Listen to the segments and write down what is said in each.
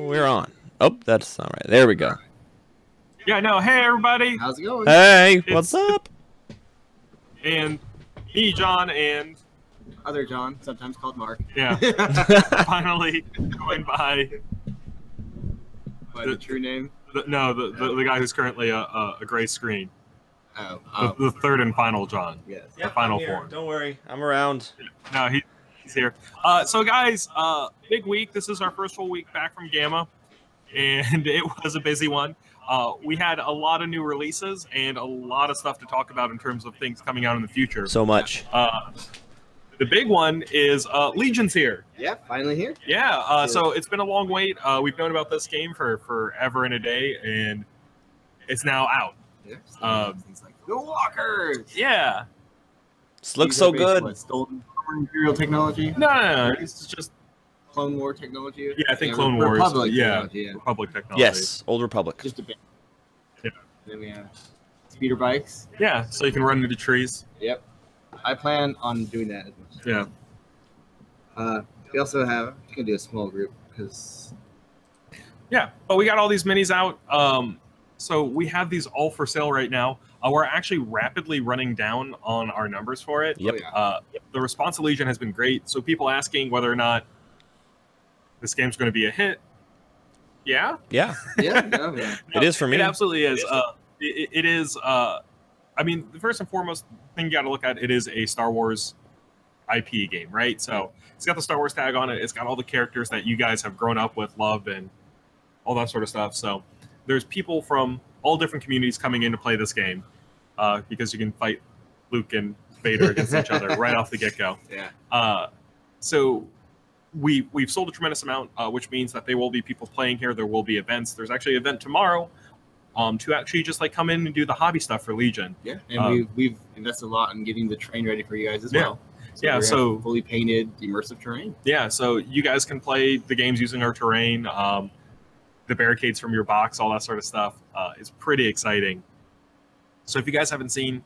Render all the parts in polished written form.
we're on. Oh, that's not right. There we go. Yeah, no, hey everybody. How's it going? Hey, what's up? And me, John, and other John, sometimes called Mark. Yeah. Finally joined by the true name? The guy who's currently a gray screen. Oh. The third and final John. Yes. The final form. Don't worry, I'm around. No, he's here. So guys, big week. This is our first full week back from Gamma, and it was a busy one. We had a lot of new releases and a lot of stuff to talk about in terms of things coming out in the future. So much. The big one is Legion's here. Yeah, finally here. Yeah, so it's been a long wait. We've known about this game for forever and a day, and it's now out. Yeah, things like the Walkers. Yeah. This looks so good. What, stolen Imperial technology? No. It's just Clone War technology. Yeah, I think Clone Wars. Republic yeah, technology, yeah. Republic technology. Yes, Old Republic. Just a bit. Yeah. Then we have speeder bikes. Yeah, so you can run into trees. Yep. I plan on doing that as much. Yeah. We also have. You can do a small group because. Yeah, but we got all these minis out. So we have these all for sale right now. We're actually rapidly running down on our numbers for it. Yep. The response to Legion has been great. So people asking whether or not this game's going to be a hit. Yeah. Yeah. Yeah. No, yeah. It is for me. It absolutely is. It is. I mean, the first and foremost thing you got to look at, it is a Star Wars IP game, right? So it's got the Star Wars tag on it. It's got all the characters that you guys have grown up with, loved, and all that sort of stuff. So there's people from all different communities coming in to play this game because you can fight Luke and Vader against each other right off the get-go. Yeah. So we've sold a tremendous amount, which means that there will be people playing here. There will be events. There's actually an event tomorrow to actually just like come in and do the hobby stuff for Legion. Yeah, and we've invested a lot in getting the terrain ready for you guys as well. So fully painted immersive terrain. Yeah, so you guys can play the games using our terrain, the barricades from your box, all that sort of stuff. It's pretty exciting. So if you guys haven't seen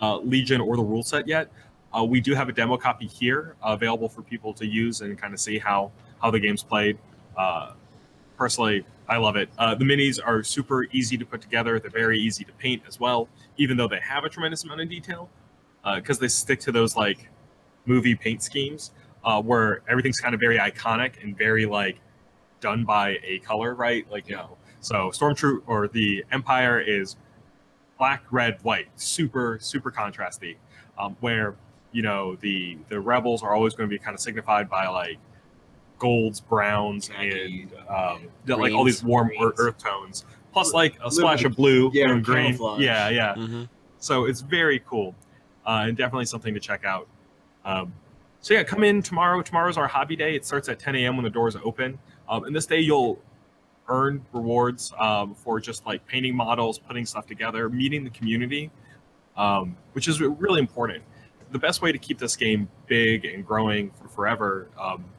Legion or the rule set yet, we do have a demo copy here available for people to use and kind of see how the game's played. Personally, I love it. The minis are super easy to put together. They're very easy to paint as well, even though they have a tremendous amount of detail, because they stick to those like movie paint schemes where everything's kind of very iconic and very like done by a color, right? Like, you know, so Stormtrooper or the Empire is black, red, white, super contrasty, where, you know, the rebels are always going to be kind of signified by like golds, browns, and like all these warm earth tones, plus like a splash of blue and green. Yeah. Mm-hmm. So it's very cool, and definitely something to check out. So yeah, come in tomorrow. Tomorrow's our hobby day. It starts at 10 a.m. when the doors open. And this day you'll earn rewards for just like painting models, putting stuff together, meeting the community, which is really important. The best way to keep this game big and growing for forever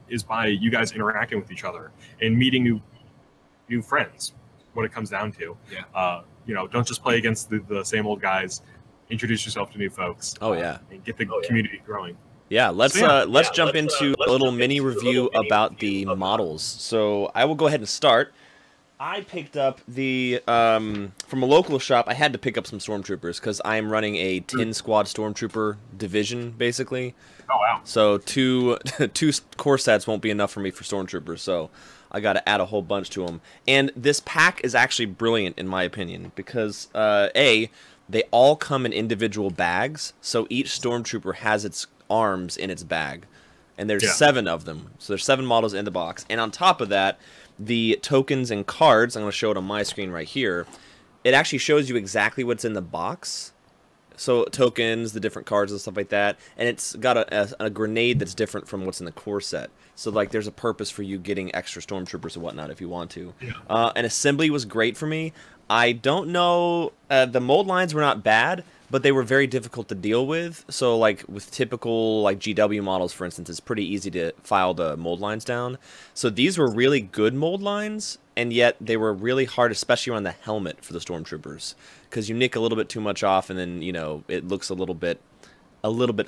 is by you guys interacting with each other and meeting new friends. What it comes down to, you know, don't just play against the same old guys. Introduce yourself to new folks. Oh yeah, and get the community growing. Yeah, let's jump into a little mini review about the models. So I will go ahead and start. I picked up the from a local shop. I had to pick up some Stormtroopers because I'm running a 10 squad Stormtrooper division, basically. Oh wow! So two core sets won't be enough for me for Stormtroopers. So I got to add a whole bunch to them. And this pack is actually brilliant in my opinion because they all come in individual bags. So each Stormtrooper has its arms in its bag, and there's 7 of them. So there's 7 models in the box, and on top of that, the tokens and cards, I'm going to show it on my screen right here, it actually shows you exactly what's in the box. So tokens, the different cards and stuff like that, and it's got a grenade that's different from what's in the core set. So like there's a purpose for you getting extra Stormtroopers and whatnot if you want to. And assembly was great for me. I don't know, the mold lines were not bad, but they were very difficult to deal with. So like with typical like GW models, for instance, it's pretty easy to file the mold lines down. So these were really good mold lines, and yet they were really hard, especially on the helmet for the Stormtroopers, because you nick a little bit too much off, and then, you know, it looks a little bit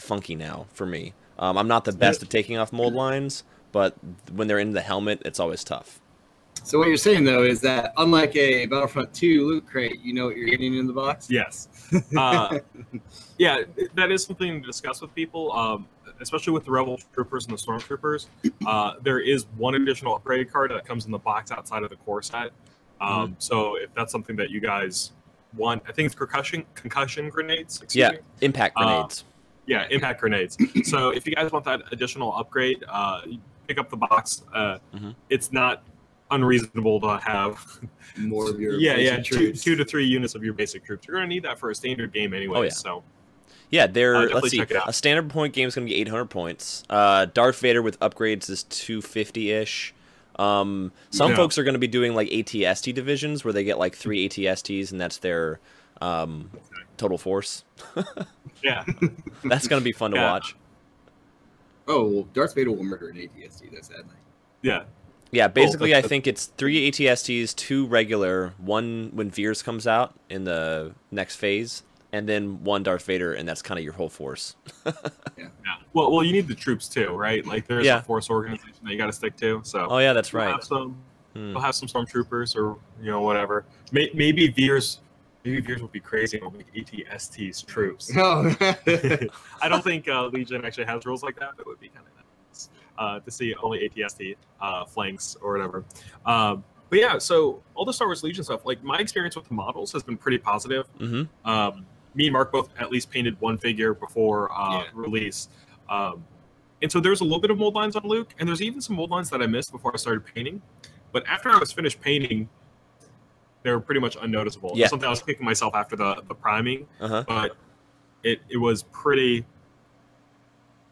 funky now for me. I'm not the best at taking off mold lines, but when they're in the helmet, it's always tough. So what you're saying though is that unlike a Battlefront 2 loot crate, you know what you're getting in the box. Yes. Yeah, that is something to discuss with people, especially with the Rebel Troopers and the Stormtroopers. There is one additional upgrade card that comes in the box outside of the core set. So if that's something that you guys want, I think it's concussion grenades. Yeah, impact grenades. Yeah, impact grenades. So if you guys want that additional upgrade, you pick up the box. It's not unreasonable to have More of your two to 3 units of your basic troops. You're going to need that for a standard game anyway. Oh, yeah. So yeah, they're definitely let's see. check it out. A standard point game is going to be 800 points. Darth Vader with upgrades is 250-ish. Some folks are going to be doing like ATST divisions where they get like 3 ATSTs and that's their total force. Yeah, that's going to be fun to watch. Oh, well, Darth Vader will murder an ATST. That's sadly. yeah. Yeah, basically, I think it's 3 ATSTs, 2 regular, 1 when Veers comes out in the next phase, and then 1 Darth Vader, and that's kind of your whole force. Yeah. Well, you need the troops too, right? Like there's a force organization that you got to stick to. So. Oh yeah, that's right. We'll have some Stormtroopers or whatever. Maybe Veers. Maybe Veers would be crazy and will make ATSTs troops. Oh. I don't think Legion actually has rules like that. That would be kind of nice to see only ATST flanks or whatever. But yeah, so all the Star Wars Legion stuff, like my experience with the models has been pretty positive. Me and Mark both at least painted 1 figure before release. And so there's a little bit of mold lines on Luke, and there's even some mold lines that I missed before I started painting. But after I was finished painting, they were pretty much unnoticeable. Yeah. Something I was kicking myself after the priming, but it was pretty.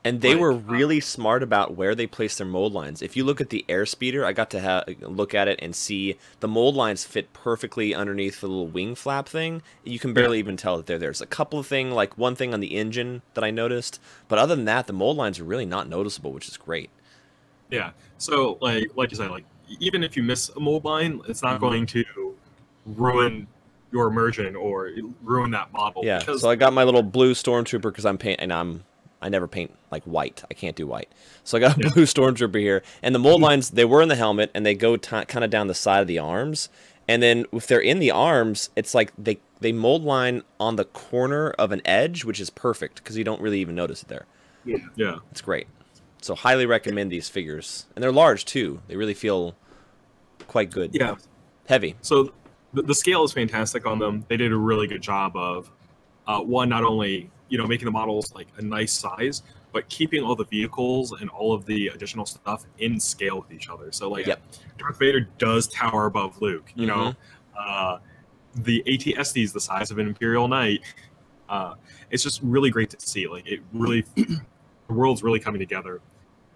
And they were really smart about where they placed their mold lines. If you look at the airspeeder, I got to look at it and see the mold lines fit perfectly underneath the little wing flap thing. You can barely even tell that they're there. There's a couple of things, like one thing on the engine that I noticed, but other than that, the mold lines are really not noticeable, which is great. Yeah. So like you said, like even if you miss a mold line, it's not going to ruin your immersion or ruin that model. Yeah. So I got my little blue Stormtrooper because I'm painting, and I never paint like white. I can't do white. So I got a blue Stormtrooper here. And the mold lines, they were in the helmet, and they go kind of down the side of the arms. And then if they're in the arms, it's like they mold line on the corner of an edge, which is perfect because you don't really even notice it there. Yeah. It's great. So highly recommend these figures. And they're large, too. They really feel quite good. Yeah. Heavy. So the scale is fantastic on them. They did a really good job of, one, not only making the models like a nice size, but keeping all the vehicles and all of the additional stuff in scale with each other. So like Darth Vader does tower above Luke, you know, the ATST is the size of an Imperial Knight. It's just really great to see. Like it really, the world's really coming together.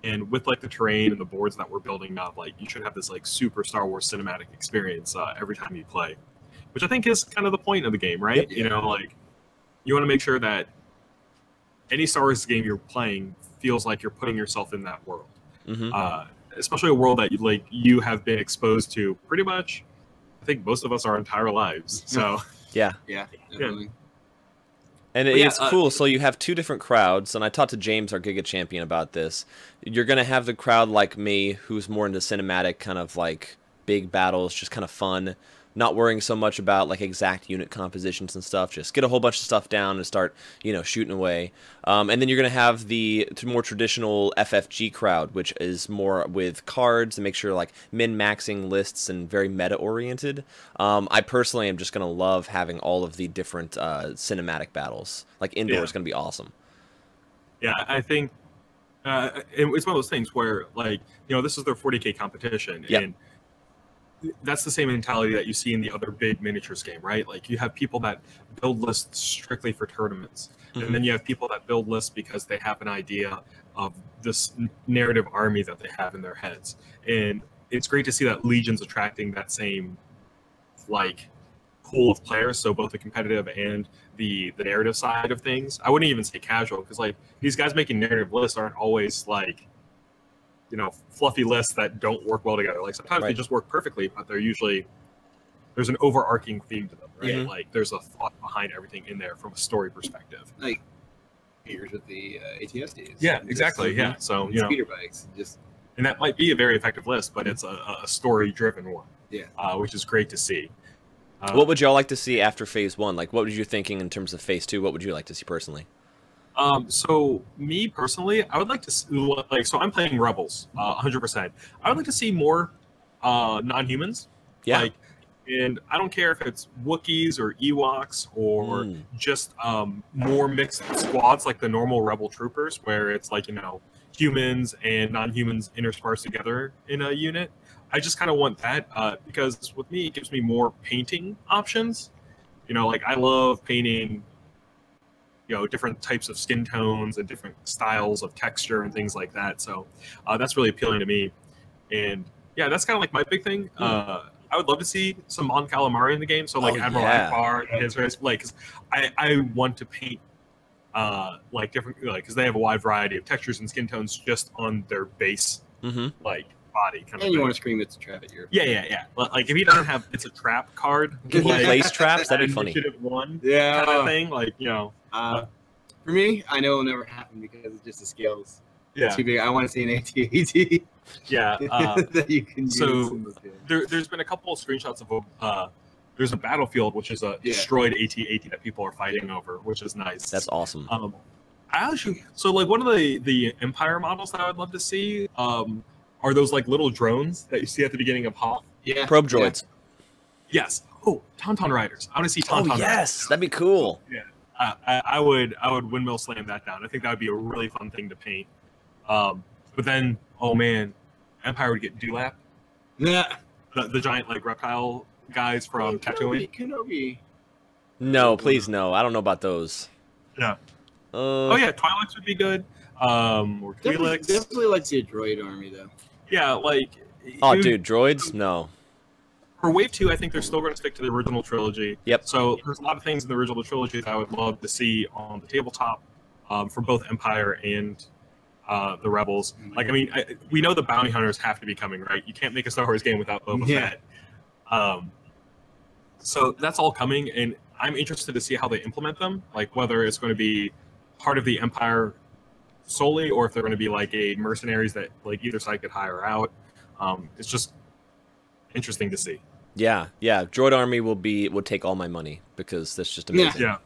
And with like the terrain and the boards that we're building up, like you should have this like super Star Wars cinematic experience every time you play, which I think is kind of the point of the game, right? You know, like you want to make sure that any Star Wars game you're playing feels like you're putting yourself in that world, especially a world that you have been exposed to pretty much. I think most of us our entire lives. So yeah, definitely. And it's cool. So you have 2 different crowds, and I talked to James, our Giga champion, about this. You're going to have the crowd like me, who's more into cinematic, kind of like big battles, just kind of fun. Not worrying so much about like exact unit compositions and stuff. Just get a whole bunch of stuff down and start, shooting away. And then you're going to have the more traditional FFG crowd, which is more with cards and make sure like min-maxing lists and very meta-oriented. I personally am just going to love having all of the different cinematic battles. Like indoor is going to be awesome. Yeah, I think it's one of those things where like, this is their 40K competition. And that's the same mentality that you see in the other big miniatures game, right? Like you have people that build lists strictly for tournaments, and then you have people that build lists because they have an idea of this narrative army that they have in their heads. And it's great to see that Legion's attracting that same like pool of players, so both the competitive and the narrative side of things. I wouldn't even say casual, because like these guys making narrative lists aren't always like fluffy lists that don't work well together. Like sometimes they just work perfectly, but they're usually there's an overarching theme to them, right? Like there's a thought behind everything in there from a story perspective. Like here's with the ATSTs. Yeah, exactly. So speeder bikes, just and that might be a very effective list, but it's a story-driven one. Yeah. Which is great to see. What would y'all like to see after Phase 1? Like, what was you thinking in terms of Phase 2? What would you like to see personally? So me personally, I would like to so I'm playing Rebels, 100%. I would like to see more non-humans. Yeah. Like, and I don't care if it's Wookiees or Ewoks or just more mixed squads like the normal Rebel troopers, where it's like, humans and non-humans interspersed together in a unit. I just kind of want that because with me, it gives me more painting options. Like I love painting, different types of skin tones and different styles of texture and things like that. So that's really appealing to me. And yeah, that's kind of like my big thing. I would love to see some Mon Calamari in the game. So like Admiral Akbar and his race, like, cause I want to paint like different, like, cause they have a wide variety of textures and skin tones just on their base, like body kind of And you thing. want to scream it's a trap at your Yeah. Like if he doesn't have it's a trap card, Can he like, place traps? That'd be funny. Initiative 1 Yeah. kind of thing, like for me, I know it'll never happen because it's just the scales. yeah, Too big. I want to see an AT-AT yeah. that you can use. so in this game. there's been a couple of screenshots of there's a battlefield which is a destroyed AT-AT that people are fighting over, which is nice. That's awesome. I actually like one of the Empire models that I would love to see are those like little drones that you see at the beginning of Hoth. Yeah. Probe droids. Yes. Oh, Tauntaun Riders. I want to see Tauntaun Riders. Yes, that'd be cool. Yeah. I would windmill slam that down. I think that would be a really fun thing to paint. But then, oh man, Empire would get Dewlap. Yeah. The giant like reptile guys from Tatooine. Kenobi. No, please no. I don't know about those. Yeah. Oh yeah, Twi'leks would be good. Or Twi'leks. Definitely like to see a droid army though. Yeah, like. Oh, dude, droids? No. For Wave 2, I think they're still going to stick to the original trilogy. Yep. So there's a lot of things in the original trilogy that I would love to see on the tabletop for both Empire and the Rebels. Like, I mean, we know the bounty hunters have to be coming, right? You can't make a Star Wars game without Boba Fett. So that's all coming, and I'm interested to see how they implement them. Like, whether it's going to be part of the Empire solely, or if they're going to be like a mercenaries that like either side could hire out. It's just interesting to see. Yeah. Droid army would take all my money because that's just amazing. Yeah.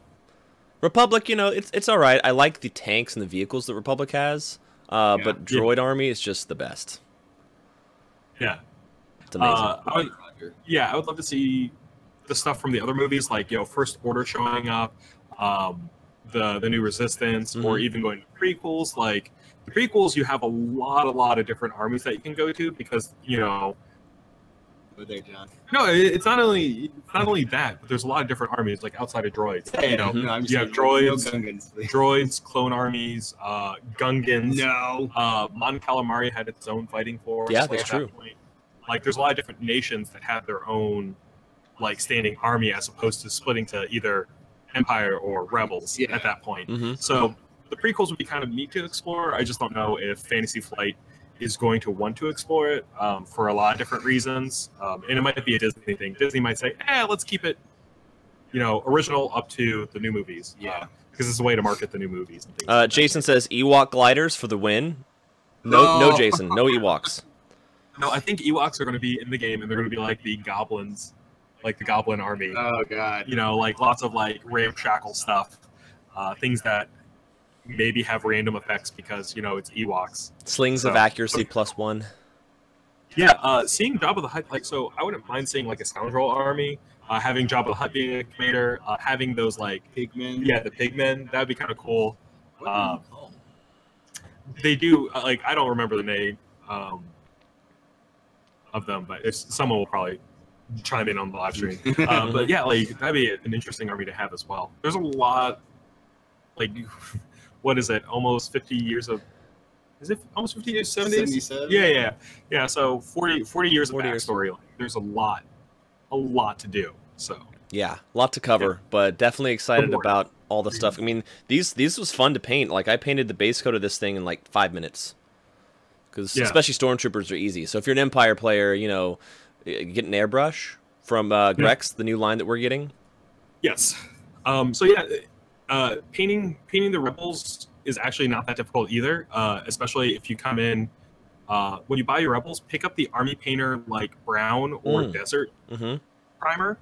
Republic, it's all right. I like the tanks and the vehicles that Republic has, but droid army is just the best. Yeah. It's amazing. I would love to see the stuff from the other movies, like First Order showing up, the new Resistance, or even going to prequels. Like the prequels, you have a lot of different armies that you can go to because But they're John. No, it's not only that, but there's a lot of different armies like outside of droids. No, I'm just you have saying, droids, no Gungans, please. droids, clone armies, Gungans. No. Mon Calamari had its own fighting force. Yeah, like, that's at true. that point. Like, there's a lot of different nations that have their own like standing army as opposed to splitting to either Empire or Rebels at that point. So the prequels would be kind of neat to explore. I just don't know if Fantasy Flight is going to want to explore it for a lot of different reasons. And it might be a Disney thing. Disney might say, let's keep it, original up to the new movies. Yeah. Because it's a way to market the new movies. And things like Jason says Ewok gliders for the win. No, Jason. No Ewoks. No, I think Ewoks are going to be in the game, and they're going to be like the goblins, like the goblin army. Oh god. Like lots of like ramshackle stuff, things that maybe have random effects because it's Ewoks. Slings of accuracy +1. Yeah, seeing Jabba the Hutt, so I wouldn't mind seeing like a scoundrel army, having Jabba the Hutt being a commander, having those like Pigmen. Yeah, the pigmen. That'd be kind of cool. They do I don't remember the name of them, but someone will probably chime in on the live stream. But yeah, that'd be an interesting army to have as well. There's a lot, what is it? Almost 50 years of. Is it almost 50 years? 70s? Yeah. So 40 years of backstory. There's a lot to do. So yeah, a lot to cover, but definitely excited about all the stuff. I mean, these was fun to paint. Like I painted the base coat of this thing in 5 minutes, because especially Stormtroopers are easy. So if you're an Empire player, get an airbrush from Grex, the new line that we're getting. Yes. Painting the Rebels is actually not that difficult either, especially if you come in when you buy your Rebels, pick up the Army Painter like brown or desert primer.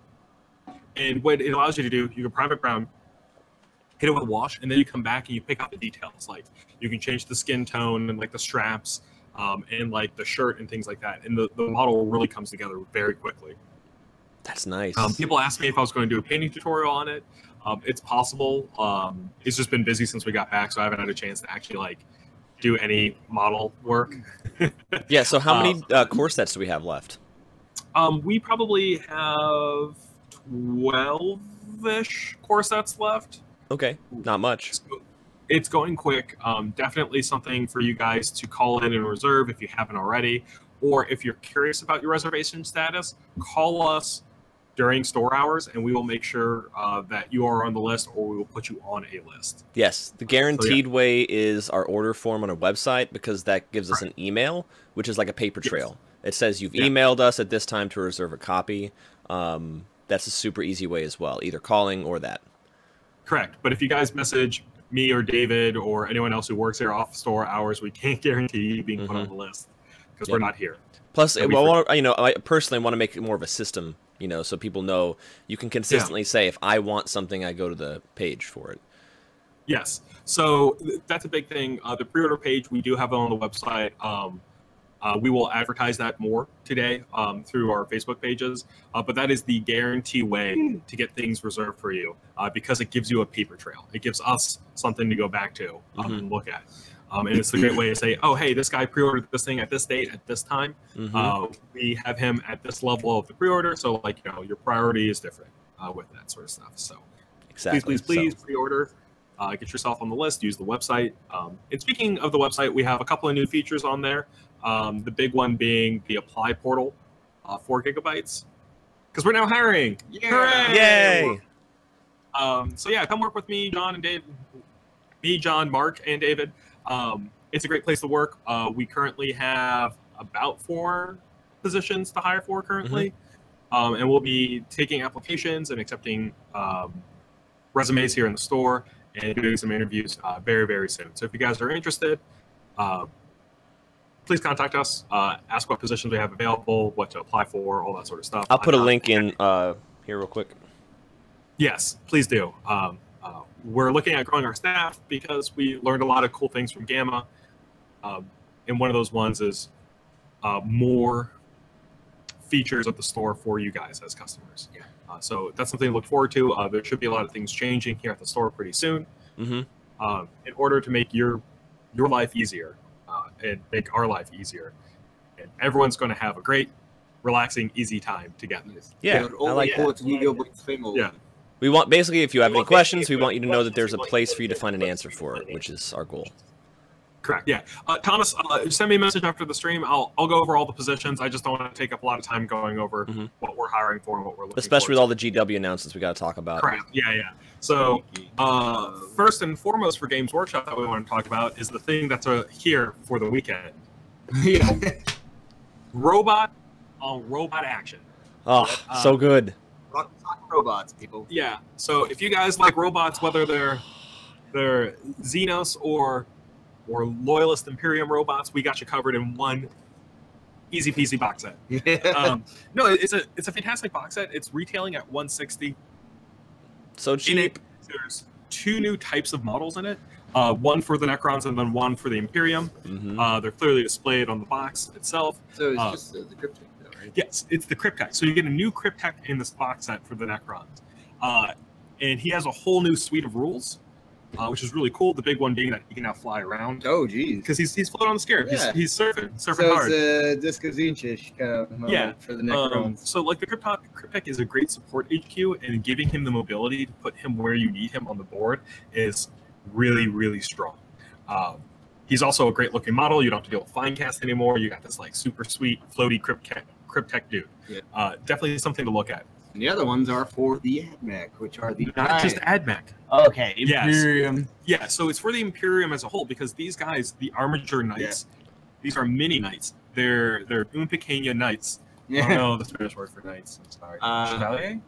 And what it allows you to do, you can prime it brown, hit it with a wash, and then you come back and you pick out the details. Like you can change the skin tone and like the straps and like the shirt and things like that. And the model really comes together very quickly. That's nice. People asked me if I was going to do a painting tutorial on it. It's possible. It's just been busy since we got back, so I haven't had a chance to actually like do any model work. Yeah, so how many core sets do we have left? We probably have 12-ish core sets left. Okay, not much. It's going quick. Definitely something for you guys to call in and reserve if you haven't already. Or if you're curious about your reservation status, call us during store hours and we will make sure that you are on the list, or we will put you on a list. Yes, the guaranteed way is our order form on our website, because that gives us an email, which is like a paper trail. It says you've emailed us at this time to reserve a copy. That's a super easy way as well, either calling or that. Correct. But if you guys message me or David or anyone else who works there off store hours, we can't guarantee you being put on the list because we're not here. Plus, I personally want to make it more of a system, so people know you can consistently say, if I want something, I go to the page for it. Yes. So that's a big thing. The pre-order page, we do have it on the website. We will advertise that more today through our Facebook pages, but that is the guarantee way to get things reserved for you because it gives you a paper trail. It gives us something to go back to and look at. And it's a great way to say, oh, hey, this guy pre-ordered this thing at this date, at this time. We have him at this level of the pre-order. So, like, your priority is different with that sort of stuff. So please pre-order. Get yourself on the list. Use the website. And speaking of the website, we have a couple of new features on there. The big one being the apply portal for Giga-Bites, because we're now hiring. Yay! So yeah, come work with me, John and Dave. Me, John, Mark, and David. It's a great place to work. We currently have about 4 positions to hire for currently, and we'll be taking applications and accepting resumes here in the store and doing some interviews very, very soon. So if you guys are interested, please contact us. Ask what positions we have available, what to apply for, all that sort of stuff. I'll put a link in here real quick. Yes, please do. We're looking at growing our staff because we learned a lot of cool things from Gamma. And one of those ones is more features of the store for you guys as customers. So that's something to look forward to. There should be a lot of things changing here at the store pretty soon in order to make your life easier and make our life easier. And everyone's going to have a great, relaxing, easy time together. Yeah, I like that. Yeah. We want, basically, if you have any questions, we want you to know that there's a place for you to find an answer for it, which is our goal. Correct. Yeah. Thomas, send me a message after the stream. I'll go over all the positions. I just don't want to take up a lot of time going over what we're hiring for and what we're looking for. Especially with all the GW announcements we got to talk about. Correct. Yeah, yeah. So first and foremost for Games Workshop that we want to talk about is the thing that's here for the weekend. Robot on robot action. Oh, so good. Robots, people. Yeah. So if you guys like robots, whether they're Xenos or Loyalist Imperium robots, we got you covered in one easy peasy box set. No, it's a fantastic box set. It's retailing at $160. So cheap. There's 2 new types of models in it. One for the Necrons and then one for the Imperium. They're clearly displayed on the box itself. So it's just the Cryptech, though, right? Yes, it's the Cryptech. So you get a new Cryptech in this box set for the Necrons. And he has a whole new suite of rules, which is really cool. The big one being that he can now fly around. Oh, geez. Because he's floating on the scarab. Yeah. He's surfing So hard. it's a Disco Zinchish kind of moment for the Necrons. So like the Cryptech is a great support HQ, and giving him the mobility to put him where you need him on the board is really, really strong. He's also a great looking model. You don't have to deal with fine cast anymore. You got this like super sweet floaty Cryptech dude. Yeah. Definitely something to look at. And the other ones are for the AdMech, which are the not just AdMech. Okay, Imperium. Yes. Yeah, so it's for the Imperium as a whole, because these guys, the Armature Knights, these are mini knights. They're un pequeña knights. I don't know the Spanish word for knights. I'm sorry. Chevalier?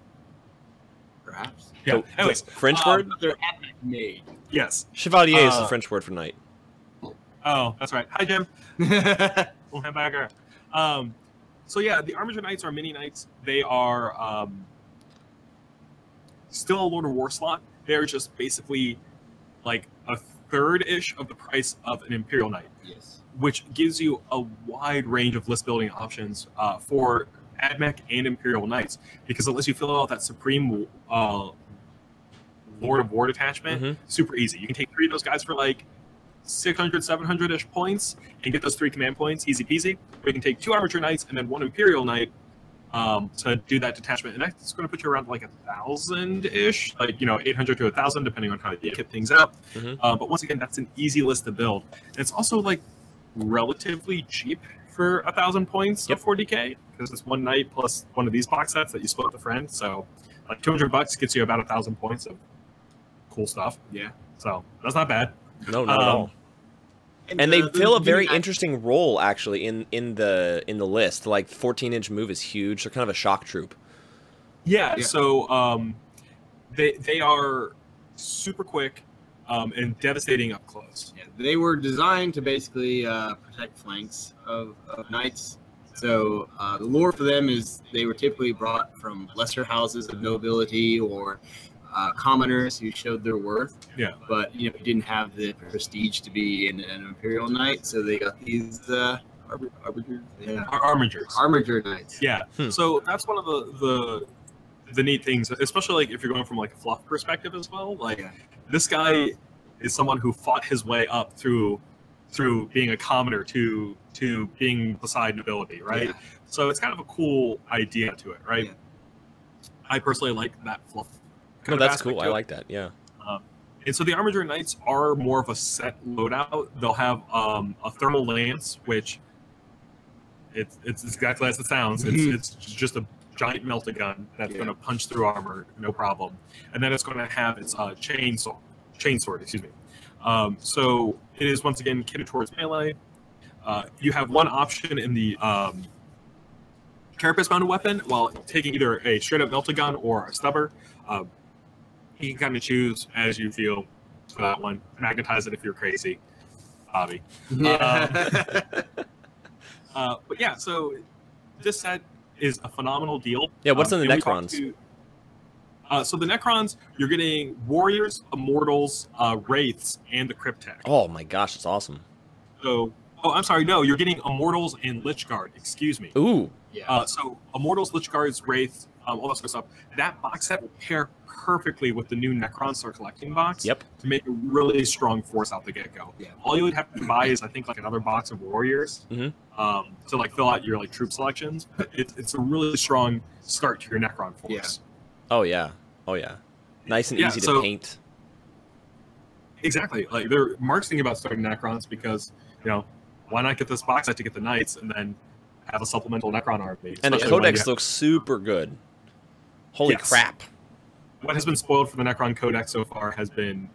Perhaps. Yeah. So, anyways, French word? They're AdMech made. Yes. Chevalier is the French word for knight. Oh, that's right. Hi, Jim. hamburger. So yeah, the Armature Knights are mini knights. They are still a Lord of War slot. They're just basically like a third-ish of the price of an Imperial Knight. Yes. Which gives you a wide range of list building options for AdMech and Imperial Knights, because it lets you fill out that Supreme Lord of War detachment super easy. You can take 3 of those guys for like 600, 700-ish points and get those 3 command points, easy peasy. Or you can take 2 Armature Knights and then 1 Imperial Knight to do that detachment, and that's going to put you around like 1,000-ish, like 800 to 1,000, depending on how you kit things up. But once again, that's an easy list to build. And it's also like relatively cheap for 1,000 points of 40k, because it's 1 knight plus 1 of these box sets that you split with a friend. So like $200 gets you about 1,000 points of cool stuff. Yeah. So that's not bad. No, not at all. And they fill a very interesting role actually in the list. Like 14-inch move is huge. They're kind of a shock troop. Yeah. So they are super quick and devastating up close. Yeah, they were designed to basically protect flanks of knights. So the lore for them is they were typically brought from lesser houses of nobility or commoners who showed their worth. Yeah. But didn't have the prestige to be an Imperial Knight, so they got these Armature Knights. Yeah. So that's one of the neat things, especially like if you're going from like a fluff perspective as well. Like this guy is someone who fought his way up through being a commoner to being beside nobility, right? Yeah. So it's kind of a cool idea to it, right? Yeah. I personally like that fluff. No, that's cool. I like that. Yeah. And so the Armature Knights are more of a set loadout. They'll have a thermal lance, which it's exactly as it sounds. It's just a giant melta gun that's going to punch through armor, no problem. And then it's going to have its chain sword, excuse me. So it is once again kitted towards melee. You have one option in the carapace mounted weapon, while taking either a straight up melta gun or a stubber. You can kind of choose as you feel for that one. Magnetize it if you're crazy, Bobby. But yeah, so this set is a phenomenal deal. Yeah, what's in the Necrons? So the Necrons, you're getting Warriors, Immortals, Wraiths, and the Cryptek. Oh my gosh, that's awesome. So, I'm sorry, no, you're getting Immortals and Lich Guard, excuse me. Ooh. Yeah. So Immortals, Lich Guards, Wraiths, all that sort of stuff. That box set will pair perfectly with the new Necron Start Collecting box. Yep. To make a really strong force out the get-go. Yeah. All you would have to buy is, I think, like another box of Warriors to like fill out your like troop selections. But it's a really strong start to your Necron force. Oh yeah. Oh yeah. Nice and easy to paint. Exactly. Like Mark's thinking about starting Necrons because why not get this box set to get the Knights and then have a supplemental Necron army? And the Codex looks super good. Holy crap. What has been spoiled for the Necron Codex so far has been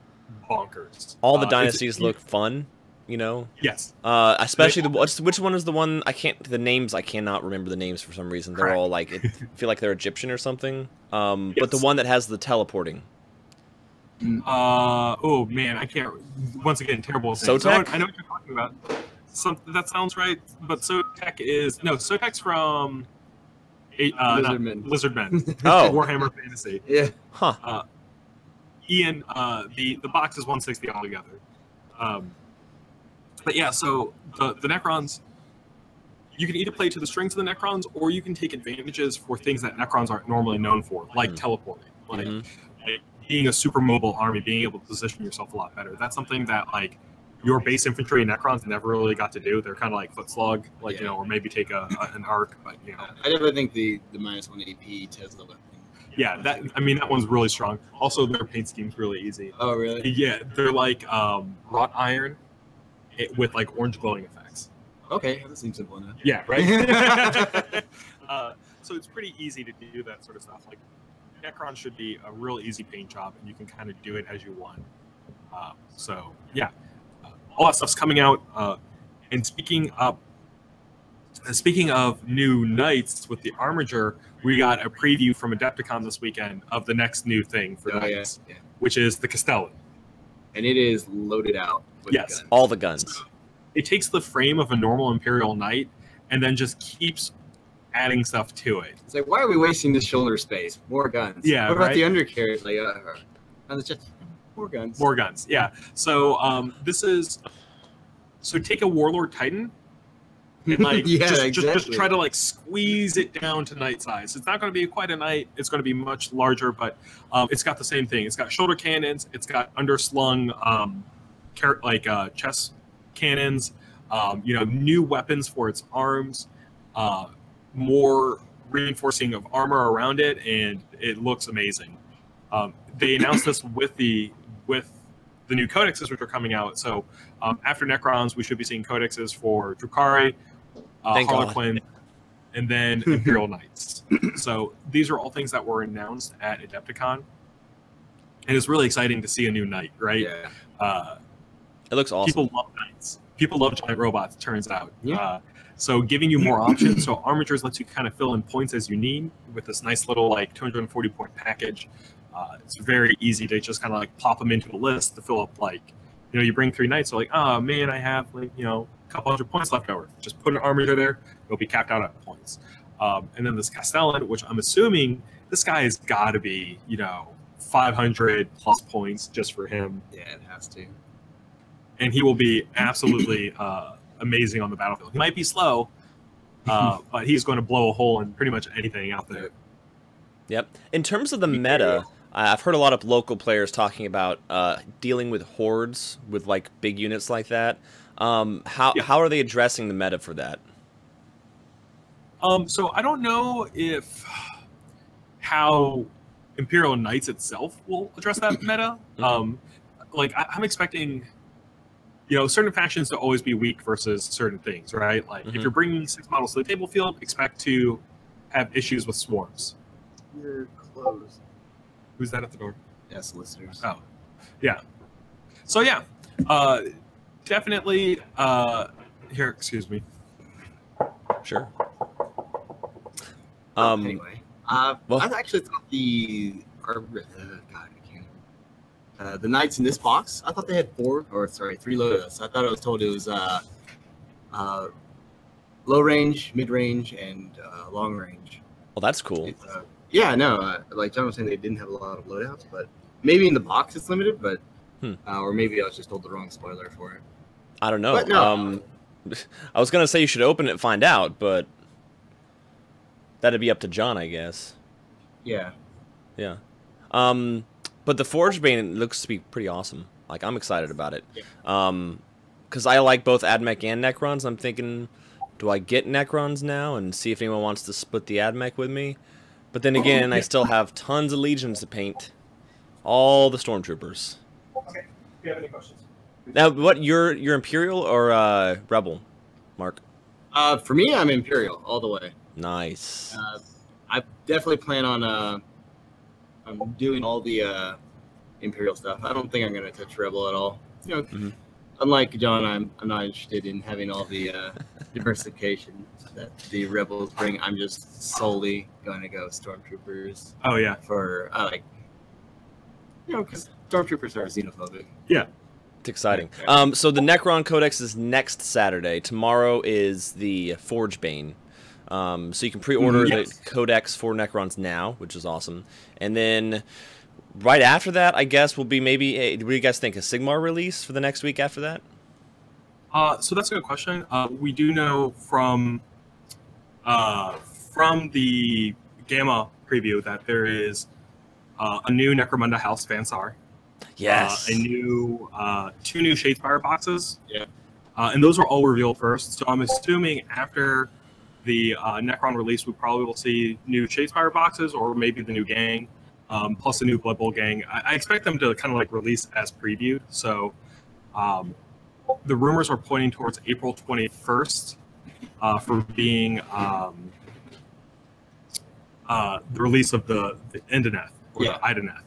bonkers. All the dynasties look fun, Yes. Especially which one is the one I cannot remember the names for some reason. They're all like I feel like they're Egyptian or something. But the one that has the teleporting. Oh man, I can't. Once again, terrible. Sotek? I know what you're talking about. That sounds right, but Sotek's from Lizardmen. Oh, Warhammer Fantasy. Yeah. Huh. Ian, the box is 160 altogether. But yeah, so the Necrons, you can either play to the strengths of the Necrons, or you can take advantages for things that Necrons aren't normally known for, like teleporting, like being a super mobile army, being able to position yourself a lot better. That's something that like your base infantry Necrons never really got to do. They're kind of like foot slug, like or maybe take an arc, but I never think the -1 AP Tesla weapon. Yeah, that one's really strong. Also, their paint scheme's really easy. Oh, really? Yeah, they're like wrought iron with like orange glowing effects. Okay, that seems simple enough. Yeah, right. So it's pretty easy to do that sort of stuff. Like Necron should be a real easy paint job, and you can kind of do it as you want. So yeah, all that stuff's coming out. And speaking of new knights with the Armature, we got a preview from Adepticon this weekend of the next new thing for knights, which is the Castellan. And it is loaded out with guns. All the guns. it takes the frame of a normal Imperial Knight and then just keeps adding stuff to it. It's like, why are we wasting this shoulder space? More guns. Yeah, What about right? the undercarriage? Like, on the chest, more guns. More guns, yeah. So so take a Warlord Titan and like just try to like squeeze it down to knight size. It's not going to be quite a knight. It's going to be much larger, but it's got the same thing. It's got shoulder cannons. It's got underslung chest cannons. New weapons for its arms. More reinforcing of armor around it, and it looks amazing. They announced this with the new codexes which are coming out. So after Necrons, we should be seeing codexes for Drukhari, Harlequin, and then Imperial Knights. So these are all things that were announced at Adepticon, and it's really exciting to see a new knight, right? Yeah. It looks awesome. People love knights. People love giant robots, it turns out. Yeah. So giving you more options. So Armatures lets you kind of fill in points as you need with this nice little like 240 point package. It's very easy to just kind of like plop them into a list to fill up, like, you bring 3 knights. So like, oh man, I have like, a couple hundred points left over. Just put an Armature there. It'll be capped out at points. And then this Castellan, which I'm assuming this guy has got to be, 500 plus points just for him. Yeah, it has to. And he will be absolutely amazing on the battlefield. He might be slow, but he's going to blow a hole in pretty much anything out there. Yep. In terms of the meta, I've heard a lot of local players talking about dealing with hordes with like big units like that. How are they addressing the meta for that? So I don't know how Imperial Knights itself will address that meta. I'm expecting, certain factions to always be weak versus certain things, right? Like if you're bringing 6 models to the table field, expect to have issues with swarms. You're closed. Who's that at the door? Yeah, solicitors. Oh, yeah. So yeah, definitely. Here, excuse me. Sure. Anyway, well, I actually thought the Knights in this box, I thought they had 3 loadouts. I thought I was told it was low range, mid range, and long range. Well, that's cool. Yeah, no, like John was saying, they didn't have a lot of loadouts, but maybe in the box it's limited, but or maybe I was just told the wrong spoiler for it. I don't know. But no. I was gonna say you should open it and find out, but that'd be up to John, I guess. Yeah. Yeah. But the Forge Bane looks to be pretty awesome. Like, I'm excited about it. Yeah. Because I like both AdMech and Necrons. I'm thinking, do I get Necrons now and see if anyone wants to split the AdMech with me? But then again, I still have tons of Legions to paint. All the Stormtroopers. Okay. Do you have any questions? Now, what, you're Imperial or Rebel, Mark? For me, I'm Imperial all the way. Nice. I definitely plan on doing all the Imperial stuff. I don't think I'm going to touch Rebel at all. Unlike John, I'm not interested in having all the diversification that the Rebels bring. I'm just solely going to go Stormtroopers. Oh yeah. For because Stormtroopers are xenophobic. Yeah. It's exciting. So the Necron Codex is next Saturday. Tomorrow is the Forge Bane. So you can pre-order the Codex for Necrons now, which is awesome. And then right after that, I guess, will be maybe what do you guys think? A Sigmar release for the next week after that? So that's a good question. We do know from the Gamma preview that there is a new Necromunda House Fansar. Yes. A new 2 new Shadespire boxes. Yeah. And those are all revealed first. So I'm assuming after the Necron release, we probably will see new Shadespire boxes or maybe the new gang, plus the new Blood Bowl gang. I expect them to kind of like release as previewed. So the rumors are pointing towards April 21st for being the release of the Endeneth or the Ideneth.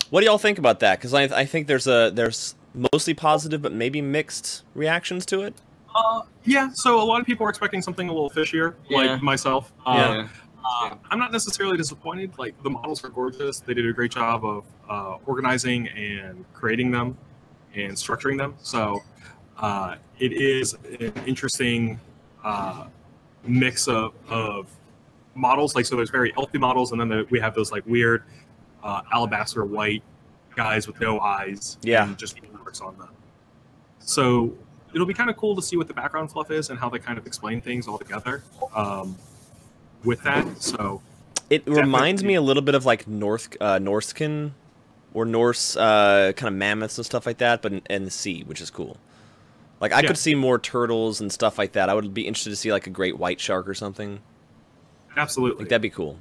What do y'all think about that? Because I think there's mostly positive, but maybe mixed reactions to it. Yeah, so a lot of people are expecting something a little fishier, like myself. I'm not necessarily disappointed. Like, the models are gorgeous. They did a great job of organizing and creating them and structuring them. So It is an interesting mix of models. Like, so there's very healthy models, and then we have those like weird alabaster white guys with no eyes. Yeah. And just works on them. So it'll be kind of cool to see what the background fluff is and how they kind of explain things all together with that. So it reminds me a little bit of like Norscan or Norse kind of mammoths and stuff like that, but in the sea, which is cool. Like, I could see more turtles and stuff like that. I would be interested to see like a great white shark or something. Absolutely. Like, that'd be cool.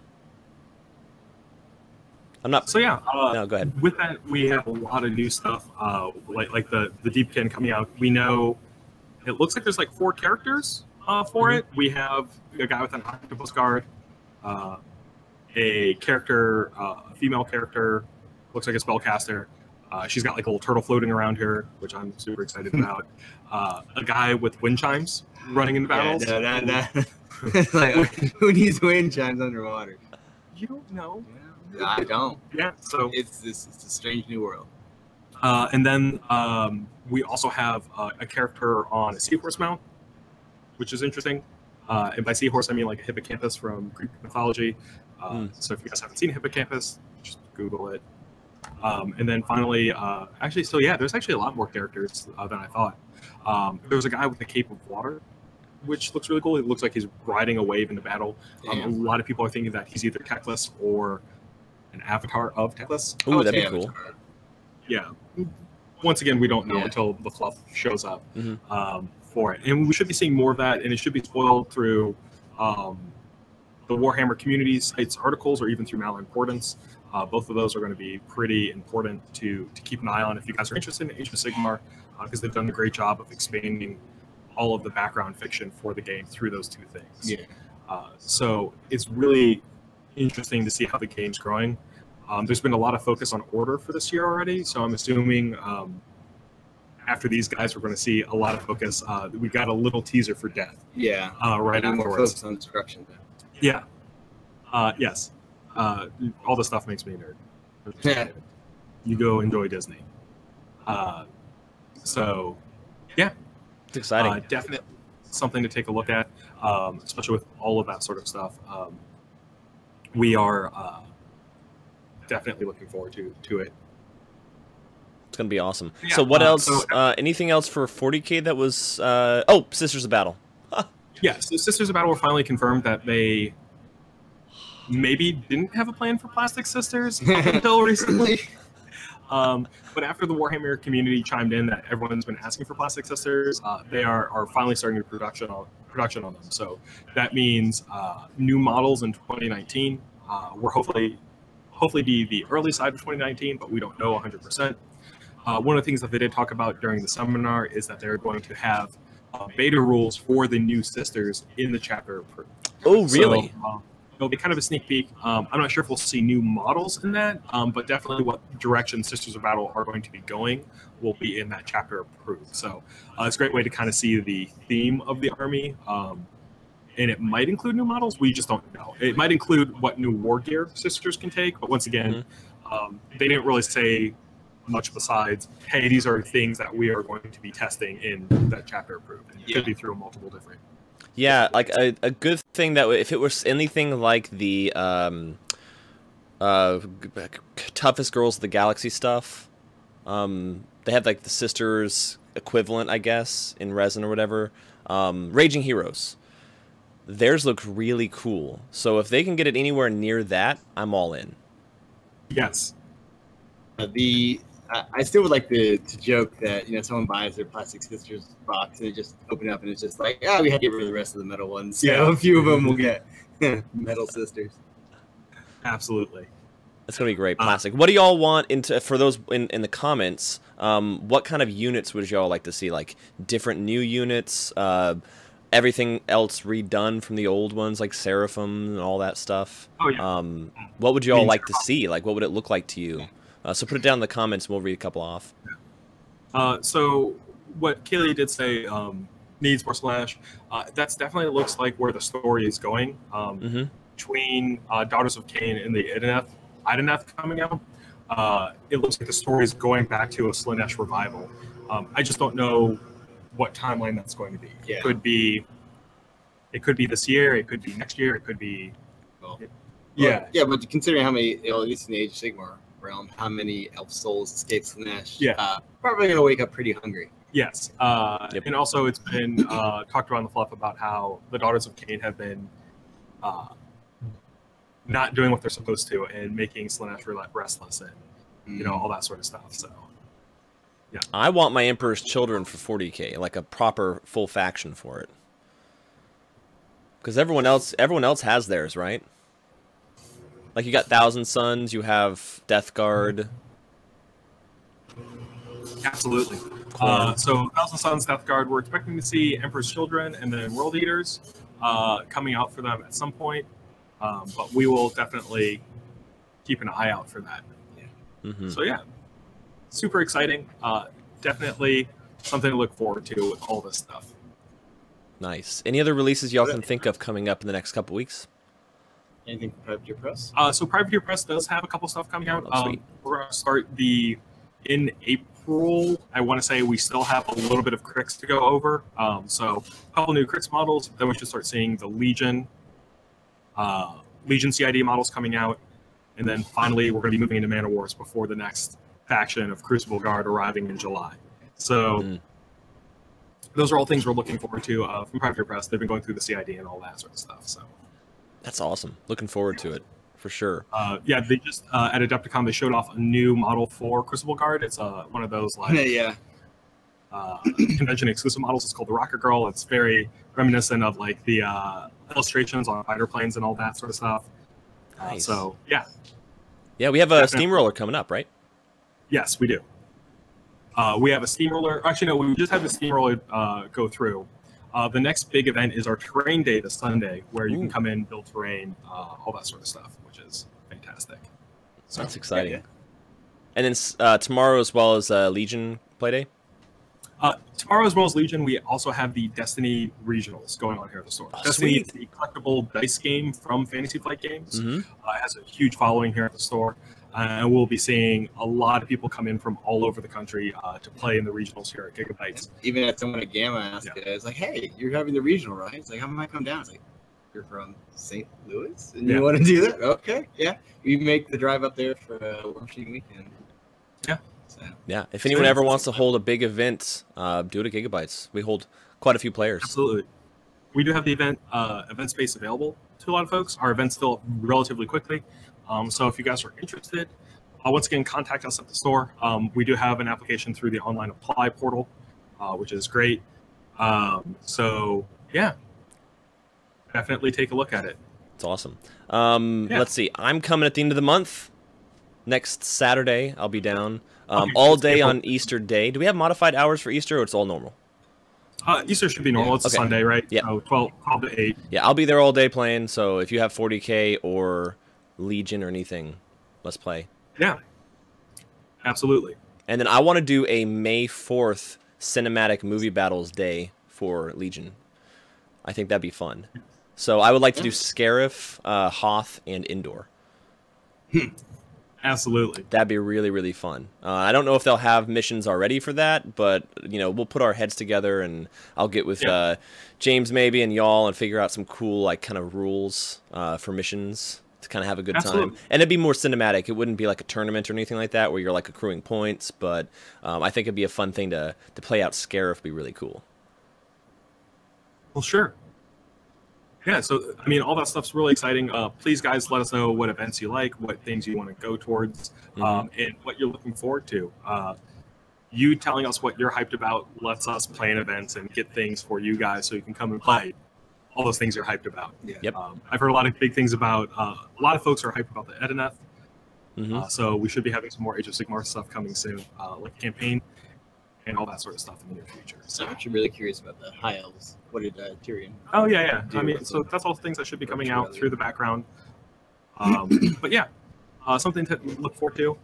I'm not. So yeah. No, go ahead. With that, we have a lot of new stuff. Like the Deepkin coming out. We know it looks like there's like 4 characters for it. We have a guy with an octopus guard, a character, a female character, looks like a spellcaster. She's got like a little turtle floating around her, which I'm super excited about. A guy with wind chimes running in battles. Yeah, like, who needs wind chimes underwater? You don't know. Yeah, I don't. Yeah, so it's a strange new world. And then we also have a character on a seahorse mount, which is interesting. And by seahorse, I mean like a hippocampus from Greek mythology. So if you guys haven't seen hippocampus, just Google it. And then finally, there's actually a lot more characters than I thought. There's a guy with a cape of water, which looks really cool. It looks like he's riding a wave into battle. A lot of people are thinking that he's either Teclis or an avatar of Teclis. Ooh, that'd be cool. Yeah. Once again, we don't know until the fluff shows up for it. And we should be seeing more of that, and it should be spoiled through the Warhammer community sites articles or even through Mal Importance. Both of those are going to be pretty important to keep an eye on if you guys are interested in Age of Sigmar, because they've done a great job of expanding all of the background fiction for the game through those 2 things. Yeah. So it's really interesting to see how the game's growing. There's been a lot of focus on Order for this year already, so I'm assuming after these guys, we're going to see a lot of focus. We got a little teaser for Death. Yeah. Right afterwards. More focus on destruction. Yeah. Yes. All this stuff makes me a nerd. You go enjoy Disney. So, yeah. It's exciting. Definitely something to take a look at, especially with all of that sort of stuff. We are definitely looking forward to it. It's going to be awesome. Yeah, so what else? Anything else for 40K that was... Sisters of Battle. Yeah, so Sisters of Battle were finally confirmed that they maybe didn't have a plan for Plastic Sisters up until recently. But after the Warhammer community chimed in that everyone's been asking for Plastic Sisters, they are finally starting to production on them. So that means new models in 2019. We're hopefully be the early side of 2019, but we don't know 100%. One of the things that they did talk about during the seminar is that they're going to have beta rules for the new sisters in the chapter approved. Oh, really? So, it'll be kind of a sneak peek. I'm not sure if we'll see new models in that, but definitely what direction Sisters of Battle are going to be going will be in that chapter approved. So it's a great way to kind of see the theme of the army. And it might include new models. We just don't know. It might include what new war gear Sisters can take. But once again, they didn't really say much besides, hey, these are things that we are going to be testing in that chapter approved. And it could be through multiple different. Yeah, like a good thing that if it was anything like the Toughest Girls of the Galaxy stuff, they had like the Sisters equivalent, I guess, in resin or whatever. Raging Heroes. Theirs look really cool. So if they can get it anywhere near that, I'm all in. Yes. I still would like to joke that, someone buys their Plastic Sisters box and they just open it up and it's just like, we had to get rid of the rest of the metal ones. So a few of them will get Metal Sisters. Absolutely. That's going to be great. Plastic. What do y'all want for those in the comments? What kind of units would y'all like to see? Like different new units, everything else redone from the old ones, like Seraphim and all that stuff. Oh, yeah. What would y'all like to see? Like, what would it look like to you? So put it down in the comments, and we'll read a couple off. So what Kaylee did say needs more slash. That's definitely looks like where the story is going. Between Daughters of Cain and the Ideneth coming out, it looks like the story is going back to a Slanesh revival. I just don't know what timeline that's going to be. Yeah. It could be this year. It could be next year. It could be. Well, yeah. Yeah, but considering how many, at least in the Age of Sigmar realm, how many elf souls escaped Slanesh, probably going to wake up pretty hungry. Yes. And also it's been talked around the fluff about how the Daughters of Cain have been not doing what they're supposed to and making Slanesh restless and, all that sort of stuff. So, yeah. I want my Emperor's Children for 40k, like a proper full faction for it. Because everyone else has theirs, right? Like you got Thousand Sons, you have Death Guard. Absolutely. So Thousand Sons, Death Guard, we're expecting to see Emperor's Children and then World Eaters coming out for them at some point. But we will definitely keep an eye out for that. Mm-hmm. So yeah, super exciting. Definitely something to look forward to with all this stuff. Nice. Any other releases y'all can think of coming up in the next couple weeks? Anything from Privateer Press? So Privateer Press does have a couple stuff coming out. Oh, sweet. We're going to start in April. I want to say we still have a little bit of Crix to go over. So a couple new Crix models. Then we should start seeing the Legion CID models coming out. And then finally, we're going to be moving into Man of Wars before the next faction of Crucible Guard arriving in July. So those are all things we're looking forward to from Privateer Press. They've been going through the CID and all that sort of stuff. So that's awesome. Looking forward to it for sure. Yeah, they just at Adepticon they showed off a new model for Crucible Guard. It's one of those like convention exclusive models. It's called the Rocket Girl. It's very reminiscent of like the illustrations on fighter planes and all that sort of stuff. Nice. So yeah, we have a steamroller coming up, right? Yes, we do. We have a steamroller. Actually, no, we just had the steamroller go through. The next big event is our terrain day this Sunday, where you can come in, build terrain, all that sort of stuff, which is fantastic. So, that's exciting. Yeah. And then tomorrow, as well as Legion Playday? Tomorrow, as well as Legion, we also have the Destiny Regionals going on here at the store. Oh, Destiny sweet. is the collectible dice game from Fantasy Flight Games. It has a huge following here at the store. And we'll be seeing a lot of people come in from all over the country to play in the regionals here at Giga-Bites. Even at someone at Gamma asked it, I was like, hey, you're having the regional, right? It's like, how might I come down? It's like, you're from St. Louis? And you want to do that? Okay, yeah. We make the drive up there for War Machine Weekend. Yeah. So, yeah, if anyone ever wants to hold a big event, do it at Giga-Bites. We hold quite a few players. Absolutely. We do have the event space available to a lot of folks. Our events fill up relatively quickly. So if you guys are interested, once again, contact us at the store. We do have an application through the online apply portal, which is great. So yeah, definitely take a look at it. It's awesome. Let's see. I'm coming at the end of the month. Next Saturday, I'll be down all day on Easter Day. Do we have modified hours for Easter, or it's all normal? Easter should be normal. It's a Sunday, right? Yeah. So 12 to 8. Yeah, I'll be there all day playing. So if you have 40k or Legion or anything, let's play. Yeah, absolutely. And then I want to do a May 4th cinematic movie battles day for Legion. I think that'd be fun. So I would like to do Scarif, Hoth, and Indoor. Absolutely. That'd be really, really fun. I don't know if they'll have missions already for that, but we'll put our heads together and I'll get with James maybe and y'all and figure out some cool like kind of rules for missions to kind of have a good time. And it'd be more cinematic. It wouldn't be like a tournament or anything like that where you're like accruing points, but I think it'd be a fun thing to play out Scarif. Would be really cool. Well, sure. Yeah, so, I mean, all that stuff's really exciting. Please, guys, let us know what events you like, what things you want to go towards, and what you're looking forward to. You telling us what you're hyped about lets us plan events and get things for you guys so you can come and play all those things you're hyped about. Yeah. Yep. I've heard a lot of big things about, a lot of folks are hyped about the Edeneth, so we should be having some more Age of Sigmar stuff coming soon, like campaign and all that sort of stuff in the near future. So I'm actually really curious about the High Elves. What did Tyrion? Oh yeah. I mean, so that's all things that should be coming out through the background. But yeah, something to look forward to.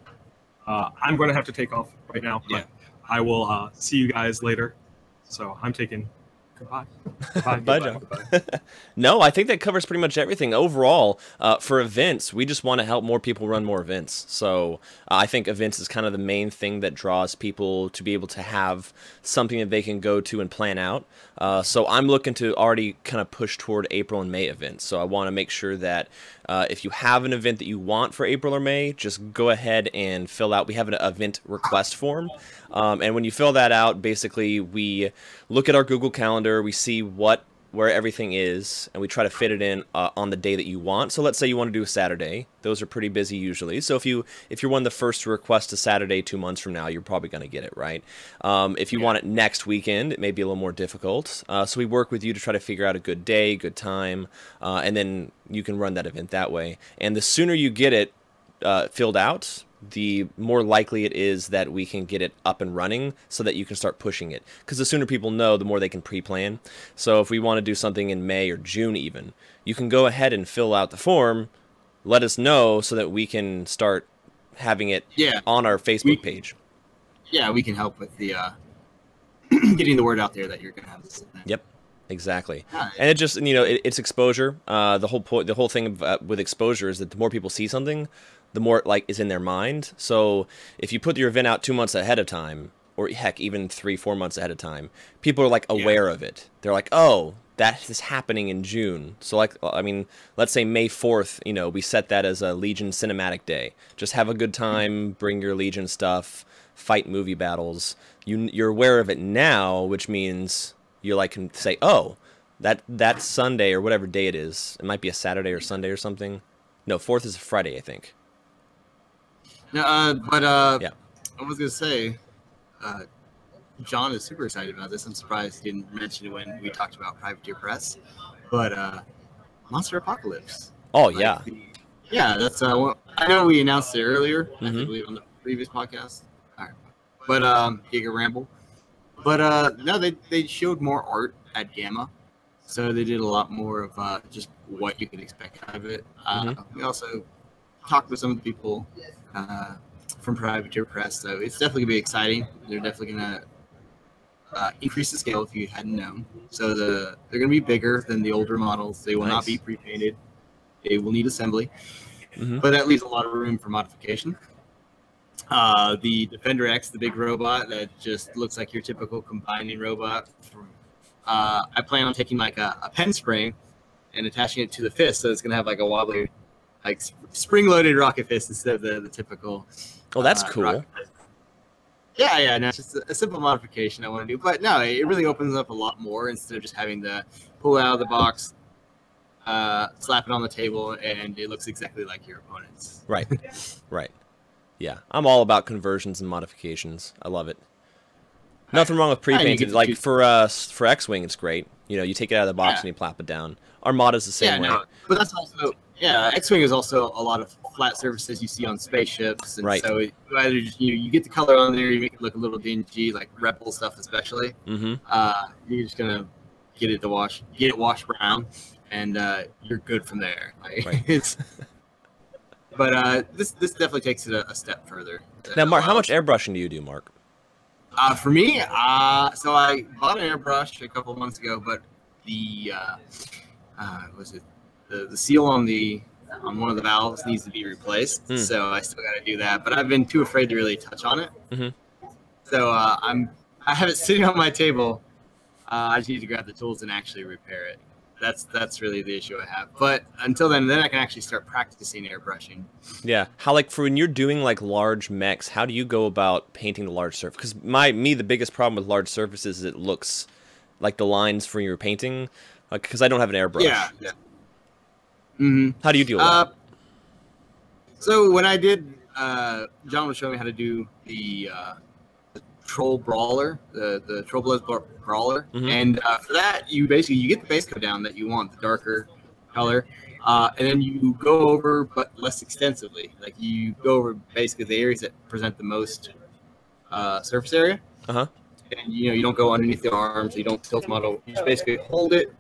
I'm going to have to take off right now. But I will see you guys later. So I'm taking Goodbye. Bye, John. No, I think that covers pretty much everything. Overall, for events, we just want to help more people run more events. So I think events is kind of the main thing that draws people to be able to have something that they can go to and plan out. So I'm looking to already kind of push toward April and May events. So I want to make sure that if you have an event that you want for April or May, just go ahead and fill out. We have an event request form. And when you fill that out, basically we look at our Google Calendar, we see where everything is, and we try to fit it in on the day that you want. So let's say you want to do a Saturday. Those are pretty busy usually. So if you're one of the first to request a Saturday 2 months from now, you're probably going to get it, right? If you want it next weekend, it may be a little more difficult. So we work with you to try to figure out a good day, good time, and then you can run that event that way. And the sooner you get it filled out, the more likely it is that we can get it up and running so that you can start pushing it. Because the sooner people know, the more they can pre-plan. So if we want to do something in May or June even, you can go ahead and fill out the form, let us know so that we can start having it on our Facebook page. Yeah, we can help with the getting the word out there that you're going to have this event. Yep. Exactly. And it just, it's exposure. The whole thing with exposure is that the more people see something, the more like is in their mind. So if you put your event out 2 months ahead of time, or heck, even 3-4 months ahead of time, people are like aware of it. They're like, oh, that is happening in June. So like, I mean, let's say May 4th, we set that as a Legion cinematic day. Just have a good time, bring your Legion stuff, fight movie battles. You're aware of it now, which means you like can say, oh, that Sunday or whatever day it is. It might be a Saturday or Sunday or something. No, 4th is a Friday, I think. No, I was gonna say, John is super excited about this. I'm surprised he didn't mention it when we talked about Privateer Press, but Monster Apocalypse. Oh yeah, that's I know we announced it earlier, I believe on the previous podcast. All right, but Giga Ramble, but no, they showed more art at Gamma, so they did a lot more of just what you could expect out of it. We also talked with some of the people from Privateer Press, so it's definitely gonna be exciting. They're definitely gonna increase the scale if you hadn't known. So they're gonna be bigger than the older models. They will not be pre-painted. They will need assembly, but that leaves a lot of room for modification. The Defender X, the big robot that just looks like your typical combining robot. I plan on taking like a pen spring and attaching it to the fist, so it's gonna have like a wobbly, like spring-loaded rocket fist instead of the typical. Oh, that's cool. Yeah, no, it's just a simple modification I want to do. But no, it really opens up a lot more instead of just having to pull it out of the box, slap it on the table, and it looks exactly like your opponent's. Right, right. Yeah, I'm all about conversions and modifications. I love it. Nothing wrong with pre-painted. Like for X-Wing, it's great. You take it out of the box and you plop it down. Armada's the same way. No, but that's also X-Wing is also a lot of flat surfaces you see on spaceships, and so either just, you get the color on there, you make it look a little dingy, like Rebel stuff especially. You're just gonna get it washed brown, and you're good from there. Like, but this definitely takes it a step further. Now, Mark, how much airbrushing do you do, Mark? For me, so I bought an airbrush a couple of months ago, but the the seal on one of the valves needs to be replaced, so I still got to do that. But I've been too afraid to really touch on it. So I have it sitting on my table. I just need to grab the tools and actually repair it. That's really the issue I have. But until then I can actually start practicing airbrushing. Yeah. How, like, for when you're doing like large mechs, how do you go about painting the large surface? Because the biggest problem with large surfaces is it looks like the lines for your painting. Like, because I don't have an airbrush. Yeah. How do you deal with that? So when I did, John was showing me how to do the Troll Brawler, the Troll Blood Brawler, and for that you get the base coat down that you want, the darker color, and then you go over, but less extensively. Like you go over basically the areas that present the most surface area, and you don't go underneath the arms, you don't tilt the model, you just basically hold it,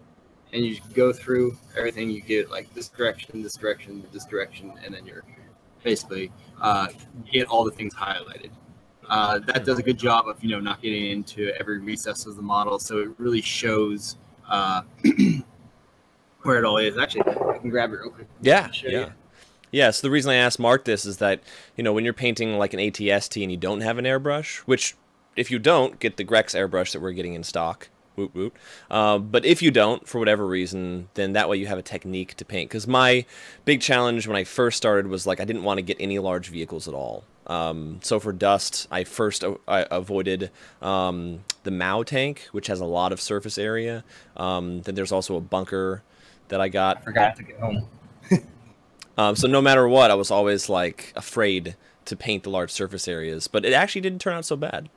and you go through everything. You get like this direction, this direction, this direction, and then you're basically get all the things highlighted. That does a good job of not getting into every recess of the model, so it really shows where it all is. Actually, I can grab it real quick. Yeah, yeah. Yeah, so the reason I asked Mark this is that, when you're painting like an ATST and you don't have an airbrush, which if you don't, get the Grex airbrush that we're getting in stock. Woot woot. But if you don't, for whatever reason, then that way you have a technique to paint. Because my big challenge when I first started was like I didn't want to get any large vehicles at all. So for dust, I avoided the Mao tank, which has a lot of surface area. Then there's also a bunker that I got. I forgot to get home. So no matter what, I was always like afraid to paint the large surface areas, but it actually didn't turn out so bad.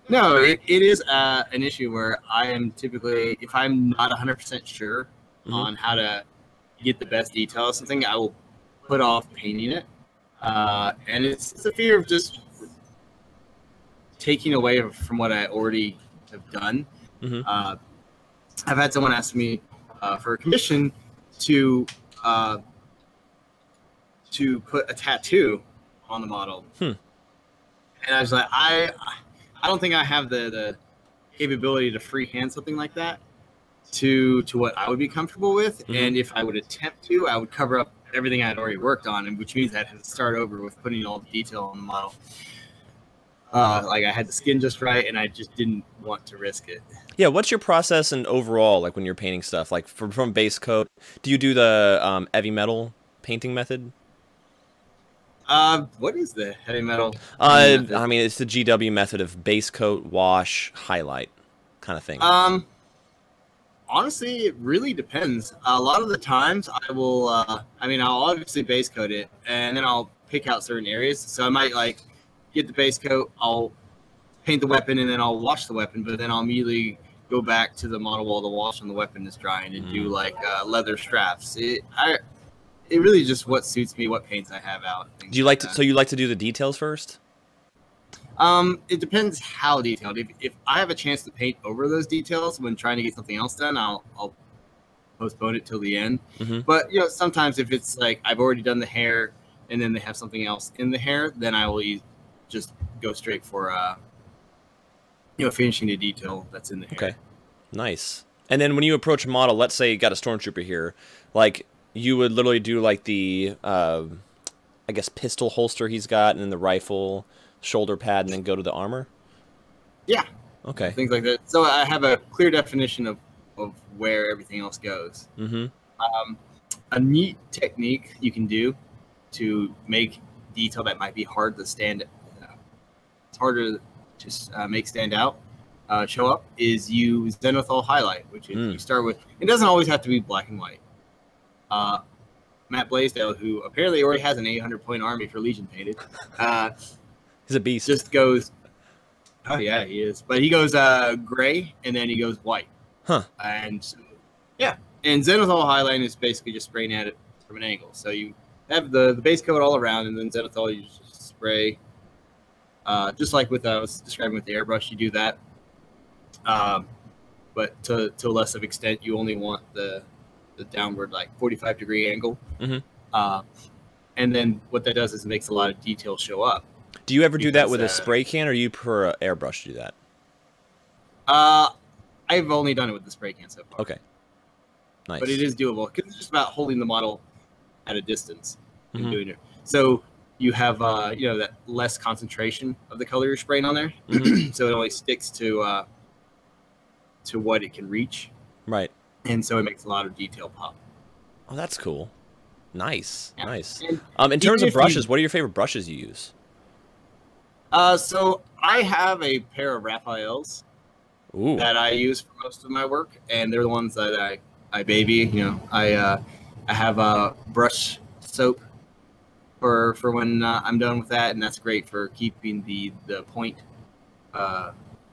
No, it is an issue where I am typically, if I'm not 100% sure on how to get the best detail of something, I will put off painting it. And it's a fear of just taking away from what I already have done. I've had someone ask me for a commission to put a tattoo on the model. And I was like, I don't think I have the capability to freehand something like that to what I would be comfortable with. And if I would attempt to, I would cover up everything I had already worked on, and which means I had to start over with putting all the detail on the model. Like I had the skin just right, and I just didn't want to risk it. Yeah, what's your process and overall, like when you're painting stuff, like from base coat? Do you do the heavy metal painting method? What is the heavy metal? I mean, it's the GW method of base coat, wash, highlight, kind of thing. Honestly, it really depends. A lot of the times, I will. I'll obviously base coat it, and then I'll pick out certain areas. So I might like get the base coat, I'll paint the weapon, and then I'll wash the weapon. But then I'll immediately go back to the model while the wash on the weapon is drying and do like leather straps. It really just what suits me, what paints I have out. Do you like to? So you like to do the details first? It depends how detailed. If I have a chance to paint over those details when trying to get something else done, I'll postpone it till the end. But sometimes if it's like I've already done the hair and then they have something else in the hair, then I will just go straight for finishing the detail that's in the hair. Okay, nice. And then when you approach a model, let's say you got a Stormtrooper here, like you would literally do like the I guess pistol holster he's got, and then the rifle, shoulder pad, and then go to the armor? Yeah. Okay. Things like that. So I have a clear definition of where everything else goes. A neat technique you can do to make detail that might be hard to stand, it's harder to make stand out, show up, is use zenithal highlight, which is you start with, it doesn't always have to be black and white. Matt Blaisdell, who apparently already has an 800-point army for Legion painted, he's a beast. Just goes, oh yeah, he is. But he goes gray, and then he goes white. And yeah, and zenithal highlight is basically just spraying at it from an angle. So you have the base coat all around, and then zenithal you just spray. Just like with I was describing with the airbrush, you do that. But to less of extent, you only want the downward like 45-degree angle. And then what that does is it makes a lot of detail show up. Do you ever do that with a spray can, or you prefer an airbrush to do that? I've only done it with the spray can so far. Okay. Nice. But it is doable because it's just about holding the model at a distance and doing it. So you have that less concentration of the color you're spraying on there, so it only sticks to what it can reach. Right. And so it makes a lot of detail pop. Oh, that's cool. Nice. Yeah. Nice. And in terms of brushes, what are your favorite brushes you use? So I have a pair of Raphaels that I use for most of my work, and they're the ones that I baby. I have a brush soap for when I'm done with that, and that's great for keeping the point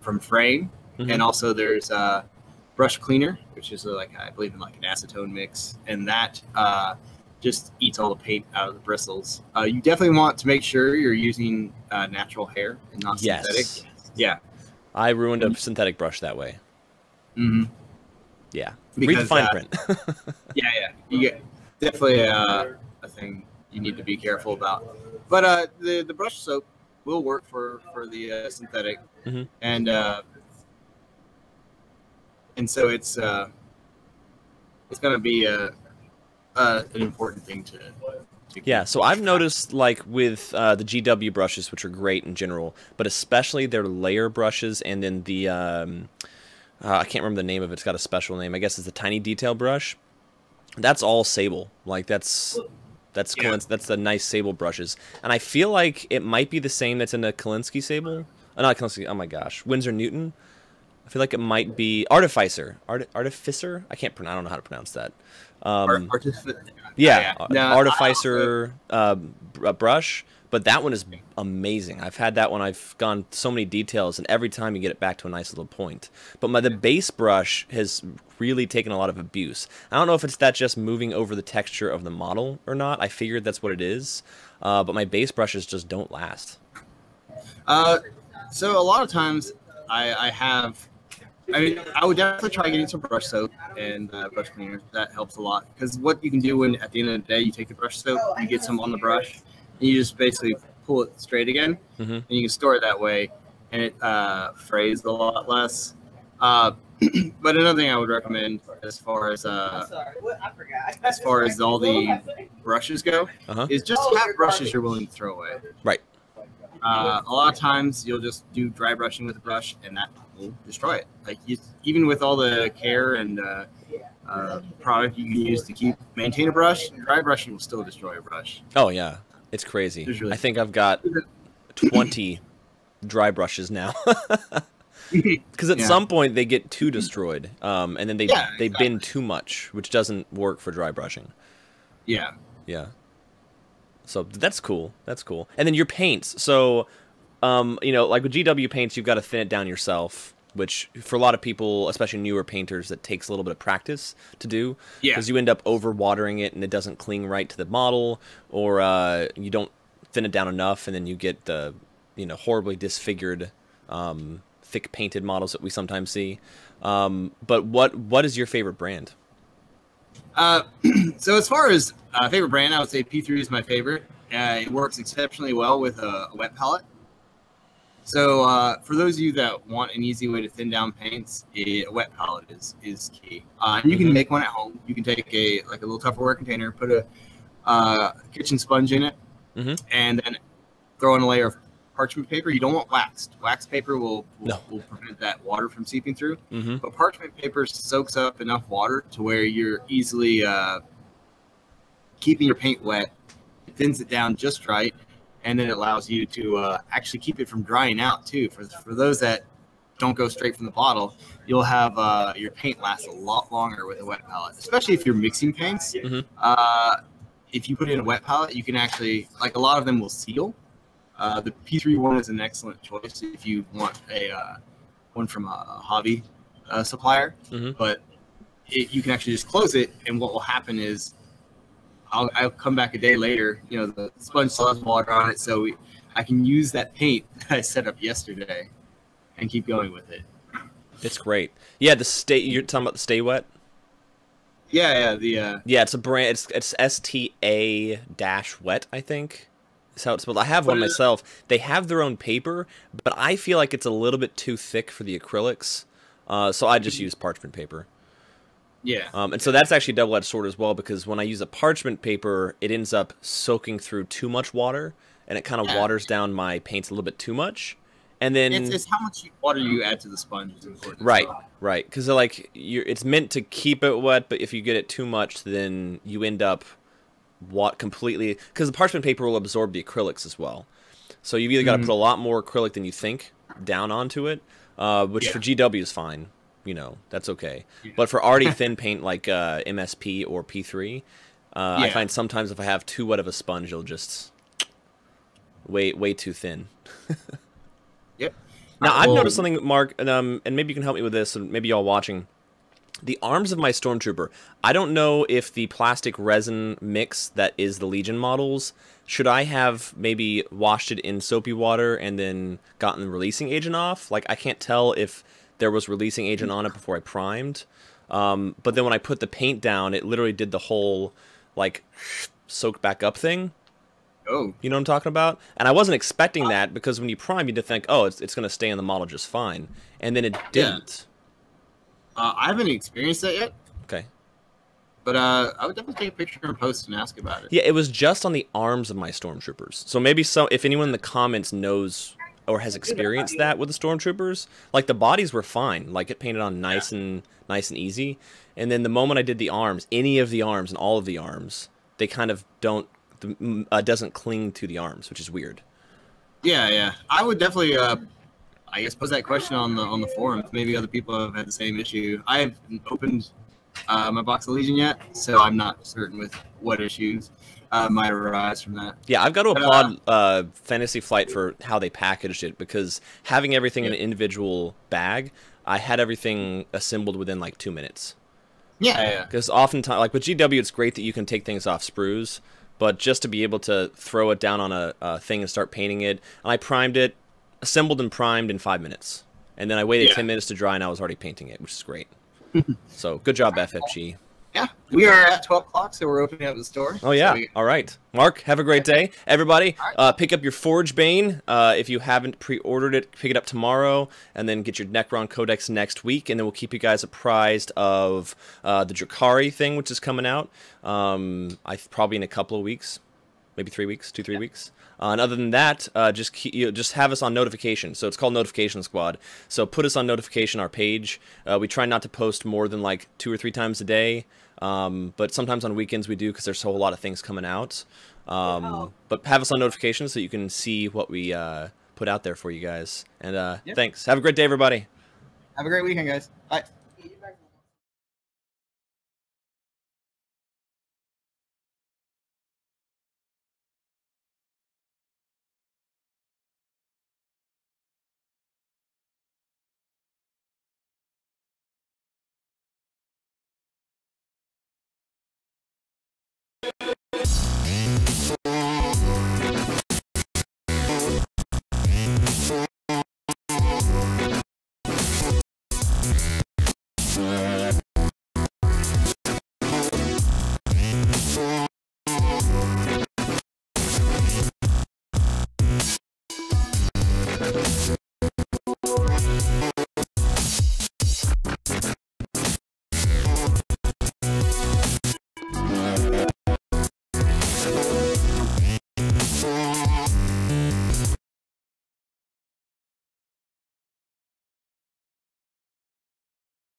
from fraying. And also there's brush cleaner, which is I believe in like an acetone mix, and that just eats all the paint out of the bristles. You definitely want to make sure you're using natural hair and not synthetic. Yeah. I ruined a synthetic brush that way. Yeah. Read the Because, fine print. yeah. You get definitely a thing you need to be careful about. But the brush soap will work for the synthetic, Mm-hmm. And so it's going to be an important thing to Yeah, so I've noticed, like, with the GW brushes, which are great in general, but especially their layer brushes, and then the, I can't remember the name of it, it's got a special name, I guess it's the Tiny Detail brush. That's all sable. Like, that's the nice sable brushes. And I feel like it might be the same that's in the Kalinsky sable. Not Kalinsky, oh my gosh, Winsor Newton. I feel like it might be Artificer. Artificer? I don't know how to pronounce that. Yeah, Artificer brush, but that one is amazing. I've had that one. I've gone so many details, and every time you get it back to a nice little point. But the base brush has really taken a lot of abuse. I don't know if it's that just moving over the texture of the model or not. I figured that's what it is, but my base brushes just don't last. So a lot of times I would definitely try getting some brush soap and brush cleaner. That helps a lot, because what you can do when at the end of the day you take the brush soap, you get some on the brush, and you just basically pull it straight again, and you can store it that way, and it frays a lot less. But another thing I would recommend as far as all the brushes go is just have brushes you're willing to throw away. Right. A lot of times you'll just do dry brushing with a brush, and that will destroy it. Like even with all the care and product you can use to maintain a brush, dry brushing will still destroy a brush. Oh yeah, it's crazy. I think I've got 20 dry brushes now. Because at some point they get too destroyed, and then they bin too much, which doesn't work for dry brushing. Yeah. Yeah. So that's cool. That's cool. And then your paints. So, like with GW paints, you've got to thin it down yourself, which for a lot of people, especially newer painters, that takes a little bit of practice to do. Yeah. Because you end up over watering it and it doesn't cling right to the model, or you don't thin it down enough, and then you get the horribly disfigured, thick painted models that we sometimes see. But what is your favorite brand? So as far as favorite brand, I would say P3 is my favorite. It works exceptionally well with a wet palette. So for those of you that want an easy way to thin down paints, a wet palette is key. And you can make one at home. You can take a little Tupperware container, put a kitchen sponge in it, and then throw in a layer of parchment paper. You don't want waxed. Waxed paper will prevent that water from seeping through. But parchment paper soaks up enough water to where you're easily keeping your paint wet. It thins it down just right, and then it allows you to actually keep it from drying out too. For those that don't go straight from the bottle, you'll have your paint last a lot longer with a wet palette, especially if you're mixing paints. If you put in a wet palette, you can actually, like, a lot of them will seal. The P3 one is an excellent choice if you want one from a hobby supplier, but you can actually just close it, and what will happen is I'll come back a day later, the sponge still has water on it, so I can use that paint that I set up yesterday and keep going with it. It's great. Yeah, you're talking about the Stay Wet? Yeah, yeah, it's a brand, it's STA-Wet, I think. How it's spelled. I have one myself. They have their own paper, but I feel like it's a little bit too thick for the acrylics, so I just use parchment paper. Yeah. And so that's actually a double-edged sword as well, because when I use a parchment paper, it ends up soaking through too much water, and it kind of waters down my paints a little bit too much. And then it's how much water you add to the sponge is important. Right, right. Because it's meant to keep it wet, but if you get it too much, then you end up completely, because the parchment paper will absorb the acrylics as well. So you've either got to put a lot more acrylic than you think down onto it, which for GW is fine. That's okay. But for already thin paint like MSP or P3, I find sometimes if I have too wet of a sponge, it'll just way too thin. Yep. Now I've noticed something, Mark, and maybe you can help me with this, and maybe y'all watching. The arms of my Stormtrooper, I don't know if the plastic resin mix that is the Legion models, should I have maybe washed it in soapy water and then gotten the releasing agent off? Like, I can't tell if there was releasing agent on it before I primed. But then when I put the paint down, it literally did the whole, like, soak back up thing. Oh. You know what I'm talking about? And I wasn't expecting that because when you prime, you'd think, oh, it's going to stay in the model just fine. And then it didn't. I haven't experienced that yet. Okay. But I would definitely take a picture and post and ask about it. Yeah, it was just on the arms of my Stormtroopers. So maybe if anyone in the comments knows or has experienced that with the Stormtroopers, like the bodies were fine. Like it painted on nice and easy. And then the moment I did the arms, any of the arms and all of the arms, they kind of doesn't cling to the arms, which is weird. Yeah. I would definitely I guess pose that question on the forums. Maybe other people have had the same issue. I haven't opened my box of Legion yet, so I'm not certain with what issues might arise from that. Yeah, I've got to applaud Fantasy Flight for how they packaged it, because having everything in an individual bag, I had everything assembled within like 2 minutes. Yeah. Because oftentimes, like with GW, it's great that you can take things off sprues, but just to be able to throw it down on a thing and start painting it, and I primed it, assembled and primed in 5 minutes. And then I waited 10 minutes to dry, and I was already painting it, which is great. So, good job, FFG. Yeah, we are at 12 o'clock, so we're opening up the store. Oh, yeah. So All right. Mark, have a great day. Everybody, pick up your Forge Bane. If you haven't pre-ordered it, pick it up tomorrow, and then get your Necron Codex next week, and then we'll keep you guys apprised of the Drakari thing, which is coming out probably in a couple of weeks. Maybe 3 weeks, 2-3 weeks. And other than that, just have us on notification. So it's called Notification Squad. So put us on notification, our page. We try not to post more than like 2 or 3 times a day. But sometimes on weekends we do because there's a whole lot of things coming out. But have us on notifications so you can see what we put out there for you guys. And thanks. Have a great day, everybody. Have a great weekend, guys. Bye.